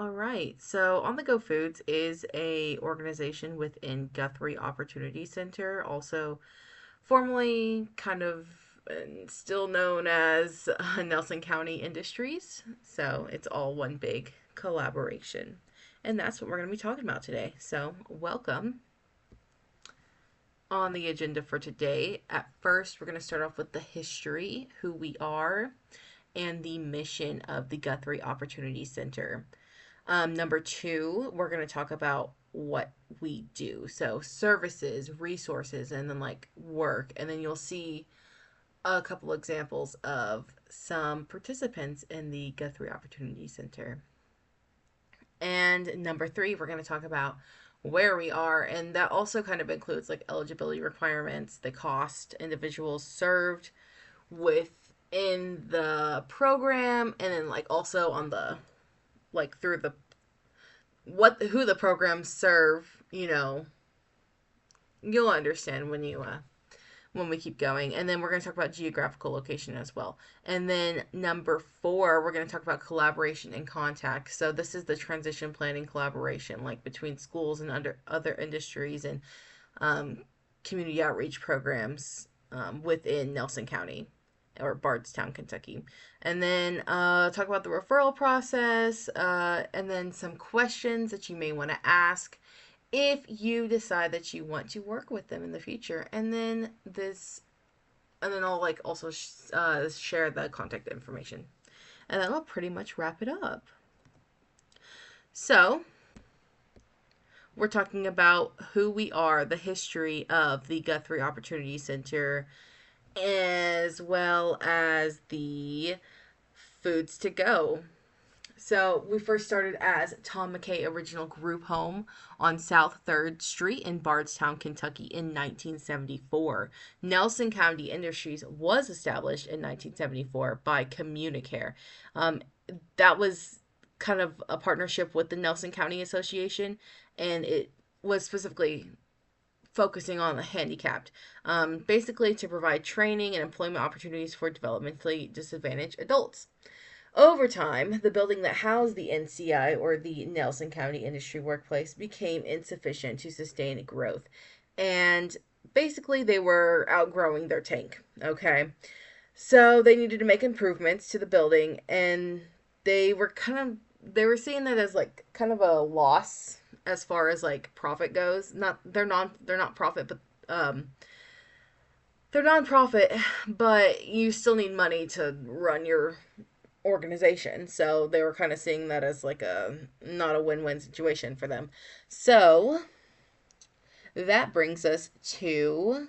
All right. So On the Go Foods is a organization within Guthrie Opportunity Center, also formerly kind of still known as Nelson County Industries. So it's all one big collaboration. And that's what we're going to be talking about today. So welcome. On the agenda for today, at first, we're going to start off with the history, who we are, and the mission of the Guthrie Opportunity Center. Number two, we're going to talk about what we do. So, services, resources, and then like work. And then you'll see a couple examples of some participants in the Guthrie Opportunity Center. And number three, we're going to talk about where we are. And that also kind of includes like eligibility requirements, the cost, individuals served within the program, and then like also on the like through the who the programs serve, you'll understand when we keep going. And then we're going to talk about geographical location as well. And then number four, we're going to talk about collaboration and contact. So this is the transition planning collaboration, like between schools and other industries and community outreach programs within Nelson County or Bardstown, Kentucky. And then talk about the referral process, and then some questions that you may want to ask if you decide that you want to work with them in the future. And then I'll like also share the contact information. And that'll pretty much wrap it up. So, we're talking about who we are, the history of the Guthrie Opportunity Center, as well as the foods to go. So we first started as Tom McKay Original Group Home on South 3rd Street in Bardstown, Kentucky in 1974. Nelson County Industries was established in 1974 by Communicare. That was kind of a partnership with the Nelson County Association, and it was specifically focusing on the handicapped, basically to provide training and employment opportunities for developmentally disadvantaged adults. Over time, the building that housed the NCI, or the Nelson County Industry Workplace, became insufficient to sustain growth. And basically, they were outgrowing their tank, okay? So they needed to make improvements to the building, and they were seeing that as like kind of a loss as far as like profit goes. They're not profit, but they're nonprofit, but you still need money to run your organization. So they were kind of seeing that as like not a win-win situation for them. So that brings us to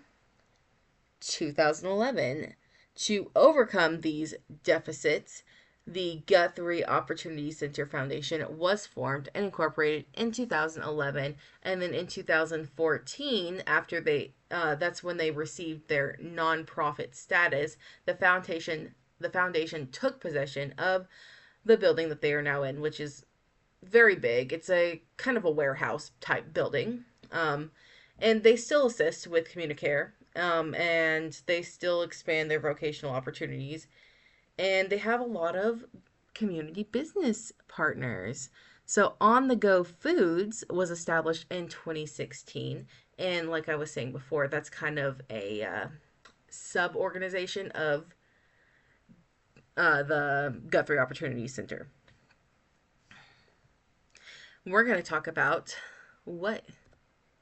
2011. To overcome these deficits, the Guthrie Opportunity Center Foundation was formed and incorporated in 2011, and then in 2014, after that's when they received their nonprofit status, the foundation took possession of the building that they are now in, which is very big. It's a kind of a warehouse type building, and they still assist with Communicare, and they still expand their vocational opportunities, and they have a lot of community business partners. So On the Go Foods was established in 2016, and like I was saying before, that's kind of a sub organization of the Guthrie Opportunity Center. We're going to talk about what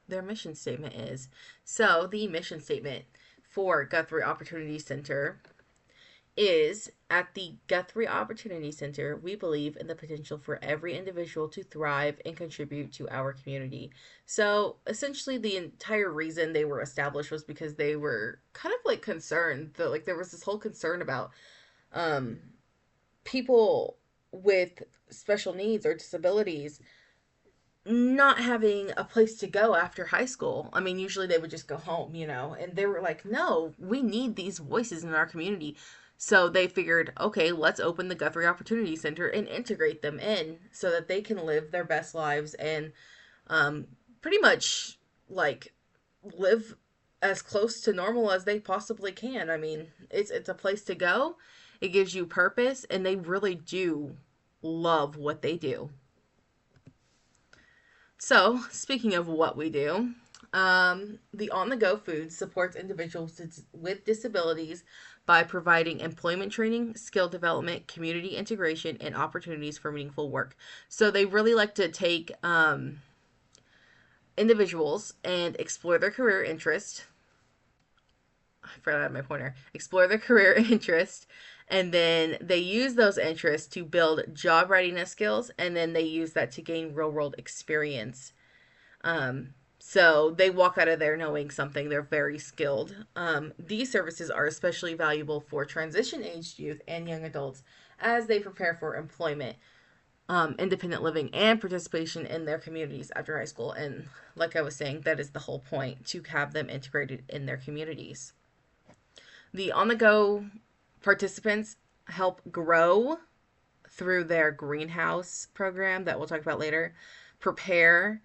their mission statement is. So the mission statement for Guthrie Opportunity Center is, at the Guthrie Opportunity Center, we believe in the potential for every individual to thrive and contribute to our community. So essentially the entire reason they were established was because they were kind of like concerned that like there was this whole concern about people with special needs or disabilities not having a place to go after high school. I mean, usually they would just go home, and they were like, no, we need these voices in our community. So they figured, okay, let's open the Guthrie Opportunity Center and integrate them in so that they can live their best lives and pretty much like live as close to normal as they possibly can. I mean, it's a place to go. It gives you purpose, and they really do love what they do. So, speaking of what we do, the On the Go Food supports individuals with disabilities by providing employment training, skill development, community integration, and opportunities for meaningful work. So, they really like to take individuals and explore their career interest. I forgot out my pointer. Explore their career interest, and then they use those interests to build job readiness skills, and then they use that to gain real world experience. So they walk out of there knowing something. They're very skilled. These services are especially valuable for transition aged youth and young adults as they prepare for employment, independent living, and participation in their communities after high school. And like I was saying, that is the whole point, to have them integrated in their communities. The on the go participants help grow through their greenhouse program that we'll talk about later, prepare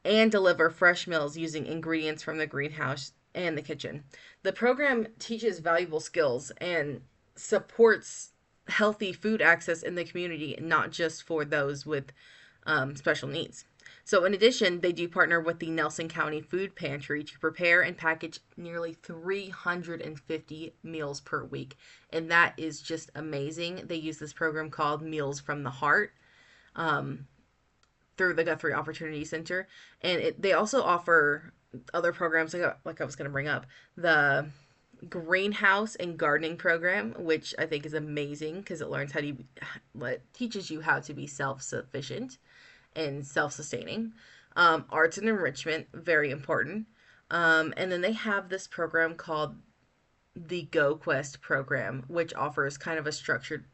and deliver fresh meals using ingredients from the greenhouse and the kitchen. The program teaches valuable skills and supports healthy food access in the community, not just for those with special needs. So, in addition, they do partner with the Nelson County Food Pantry to prepare and package nearly 350 meals per week. And that is just amazing. They use this program called Meals from the Heart through the Guthrie Opportunity Center. And they also offer other programs, like I was going to bring up, the greenhouse and gardening program, which I think is amazing because it teaches you how to be self-sufficient and self-sustaining. Arts and enrichment, very important. And then they have this program called the Go Quest program, which offers kind of a structured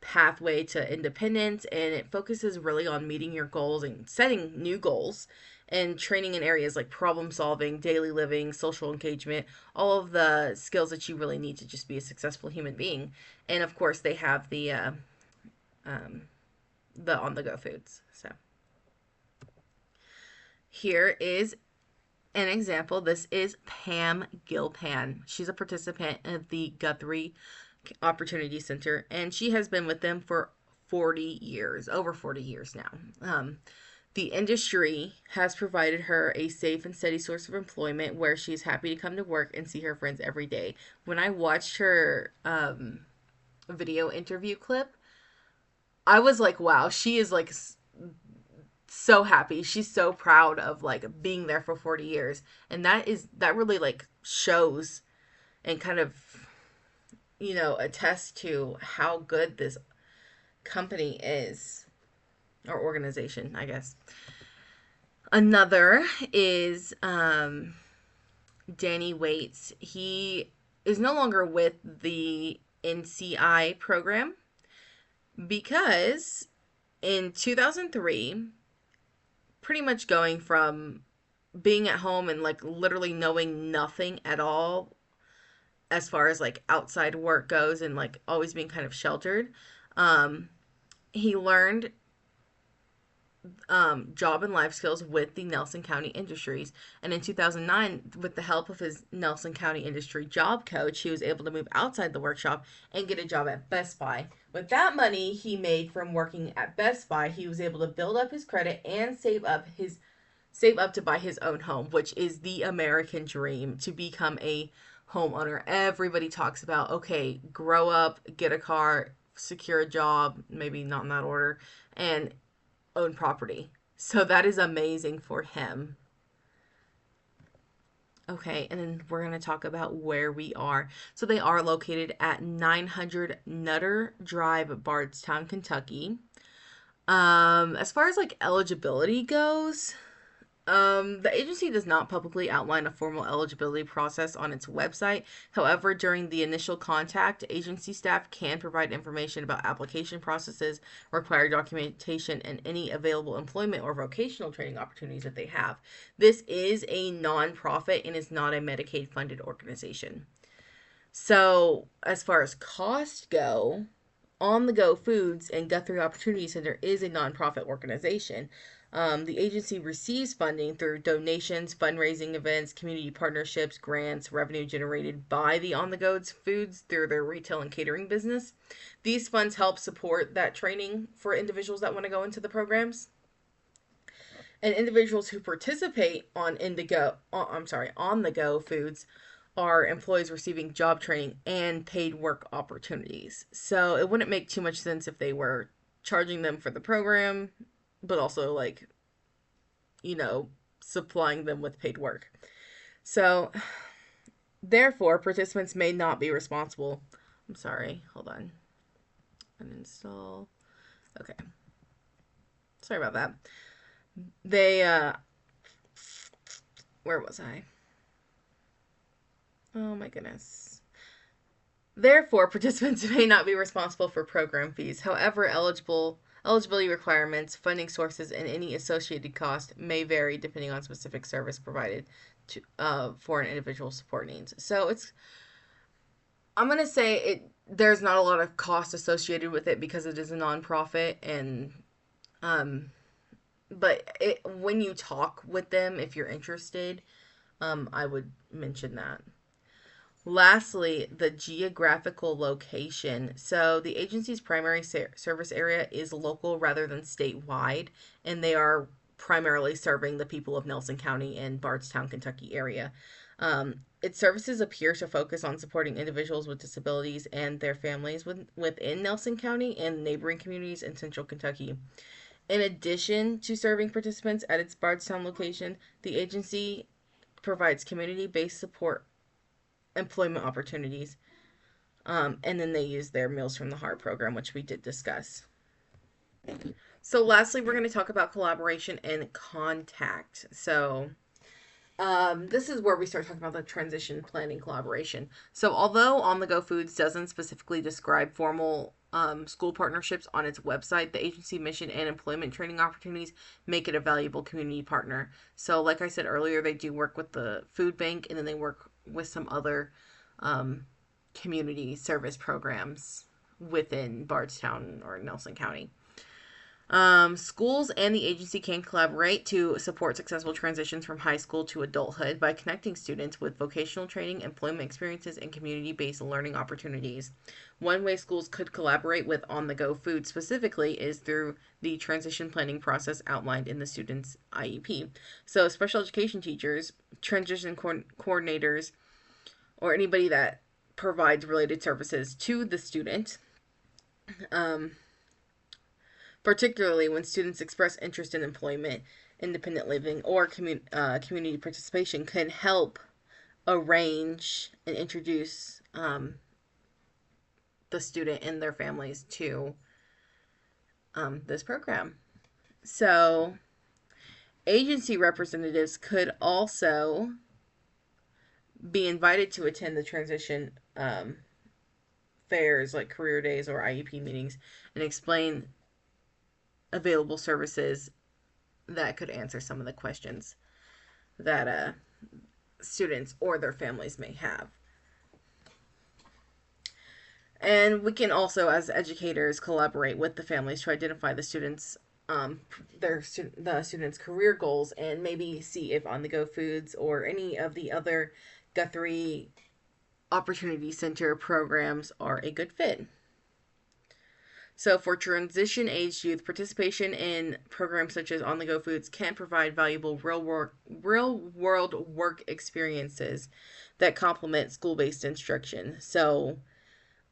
pathway to independence, and it focuses really on meeting your goals and setting new goals and training in areas like problem solving, daily living, social engagement, all of the skills that you really need to just be a successful human being. And of course, they have the on the go foods. So here is an example. This is Pam Gilpan. She's a participant of the Guthrie Opportunity Center, and she has been with them for 40 years, over 40 years now. The industry has provided her a safe and steady source of employment where she's happy to come to work and see her friends every day. When I watched her video interview clip, I was like, wow, she is like so happy. She's so proud of like being there for 40 years. And that really like shows and kind of, attest to how good this company is, or organization, I guess. Another is Danny Waits. He is no longer with the NCI program because in 2003, pretty much going from being at home and like literally knowing nothing at all as far as like outside work goes and like always being kind of sheltered, he learned job and life skills with the Nelson County Industries. And in 2009, with the help of his Nelson County Industry job coach, he was able to move outside the workshop and get a job at Best Buy. With that money he made from working at Best Buy, he was able to build up his credit and save up to buy his own home, which is the American dream, to become a homeowner. Everybody talks about, okay, grow up, get a car, secure a job, maybe not in that order, and own property. So that is amazing for him. Okay, and then we're going to talk about where we are. So they are located at 900 Nutter Drive, Bardstown, Kentucky. As far as like eligibility goes, the agency does not publicly outline a formal eligibility process on its website. However, during the initial contact, agency staff can provide information about application processes, required documentation, and any available employment or vocational training opportunities that they have. This is a nonprofit and is not a Medicaid-funded organization. So, as far as costs go, On the Go Foods and Guthrie Opportunity Center is a nonprofit organization. The agency receives funding through donations, fundraising events, community partnerships, grants, revenue generated by the On the Go Foods through their retail and catering business. These funds help support that training for individuals that want to go into the programs. And individuals who participate on the go foods are employees receiving job training and paid work opportunities. So it wouldn't make too much sense if they were charging them for the program, but also like, you know, supplying them with paid work. So therefore, participants may not be responsible. I'm sorry, hold on. Uninstall. Okay. Sorry about that. They where was I? Oh my goodness. Therefore, participants may not be responsible for program fees. However, eligibility requirements, funding sources, and any associated cost may vary depending on specific service provided to for an individual's support needs. So I'm gonna say there's not a lot of cost associated with it because it is a nonprofit, and um, but when you talk with them, if you're interested, I would mention that. Lastly, the geographical location. So the agency's primary service area is local rather than statewide, and they are primarily serving the people of Nelson County and Bardstown, Kentucky area. Its services appear to focus on supporting individuals with disabilities and their families within Nelson County and neighboring communities in central Kentucky. In addition to serving participants at its Bardstown location, the agency provides community based support employment opportunities. And then they use their Meals from the Heart program, which we did discuss. So, lastly, we're going to talk about collaboration and contact. So, this is where we start talking about the transition planning collaboration. So, although On the Go Foods doesn't specifically describe formal school partnerships on its website, the agency mission and employment training opportunities make it a valuable community partner. So, like I said earlier, they do work with the food bank, and then they work with some other um, community service programs within Bardstown or Nelson County. Schools and the agency can collaborate to support successful transitions from high school to adulthood by connecting students with vocational training, employment experiences, and community based learning opportunities. One way schools could collaborate with On the Go Food specifically is through the transition planning process outlined in the student's IEP. So, special education teachers, transition coordinators, or anybody that provides related services to the student. Um, Particularly when students express interest in employment, independent living, or community participation, can help arrange and introduce the student and their families to this program. So, agency representatives could also be invited to attend the transition fairs like career days or IEP meetings and explain available services that could answer some of the questions that students or their families may have. And we can also, as educators, collaborate with the families to identify the students, the students' career goals, and maybe see if On the Go Foods or any of the other Guthrie Opportunity Center programs are a good fit. So, for transition aged youth, participation in programs such as On the Go Foods can provide valuable real world work experiences that complement school based instruction. So,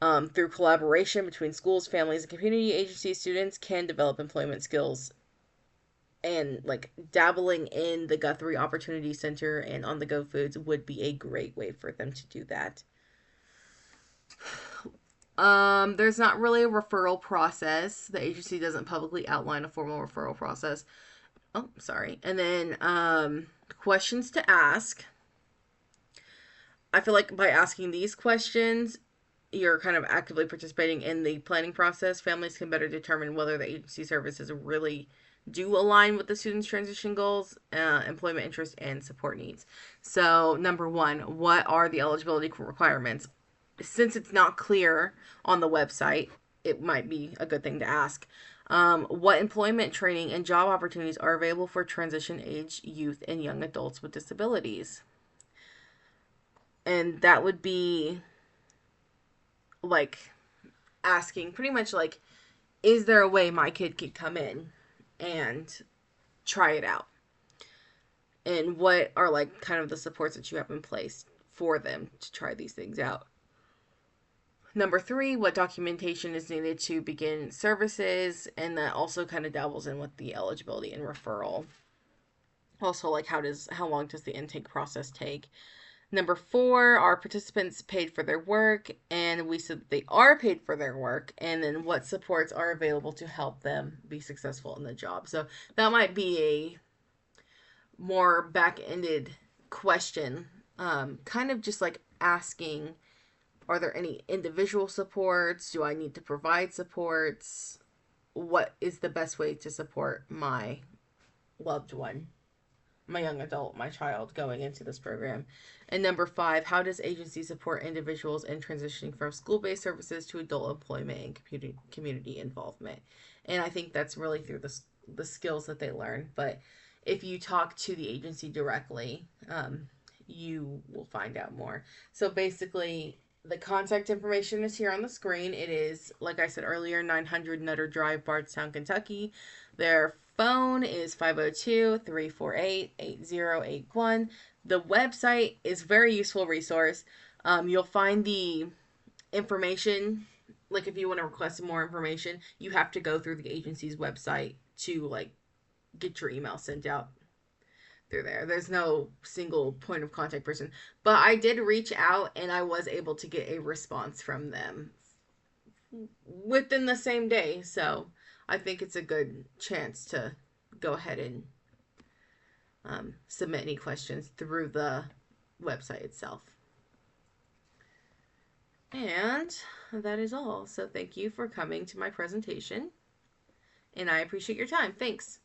through collaboration between schools, families, and community agencies, students can develop employment skills. And like dabbling in the Guthrie Opportunity Center and On the Go Foods would be a great way for them to do that. There's not really a referral process. The agency doesn't publicly outline a formal referral process. Oh, sorry. And then questions to ask. I feel like by asking these questions, you're kind of actively participating in the planning process. Families can better determine whether the agency services really do align with the student's transition goals, employment interests, and support needs. So, number one, what are the eligibility requirements? Since it's not clear on the website, it might be a good thing to ask. What employment training and job opportunities are available for transition age youth and young adults with disabilities? And that would be like asking pretty much like, is there a way my kid could come in and try it out? and what are like kind of the supports that you have in place for them to try these things out. Number three, what documentation is needed to begin services, and that also kind of dabbles in with the eligibility and referral. Also, like how long does the intake process take? Number four, are participants paid for their work? And we said that they are paid for their work. And then what supports are available to help them be successful in the job? So that might be a more back-ended question, kind of just like asking, are there any individual supports? Do I need to provide supports? What is the best way to support my loved one, my young adult, my child going into this program? And number five, how does agency support individuals in transitioning from school-based services to adult employment and community involvement? And I think that's really through the skills that they learn. But if you talk to the agency directly, you will find out more. So basically, the contact information is here on the screen. It is, like I said earlier, 900 Nutter Drive, Bardstown, Kentucky. Their phone is 502-348-8081. The website is a very useful resource. You'll find the information, like if you want to request more information, you have to go through the agency's website to like get your email sent out through there. There's no single point of contact person. But I did reach out and I was able to get a response from them within the same day. So I think it's a good chance to go ahead and submit any questions through the website itself. And that is all. So thank you for coming to my presentation. And I appreciate your time. Thanks.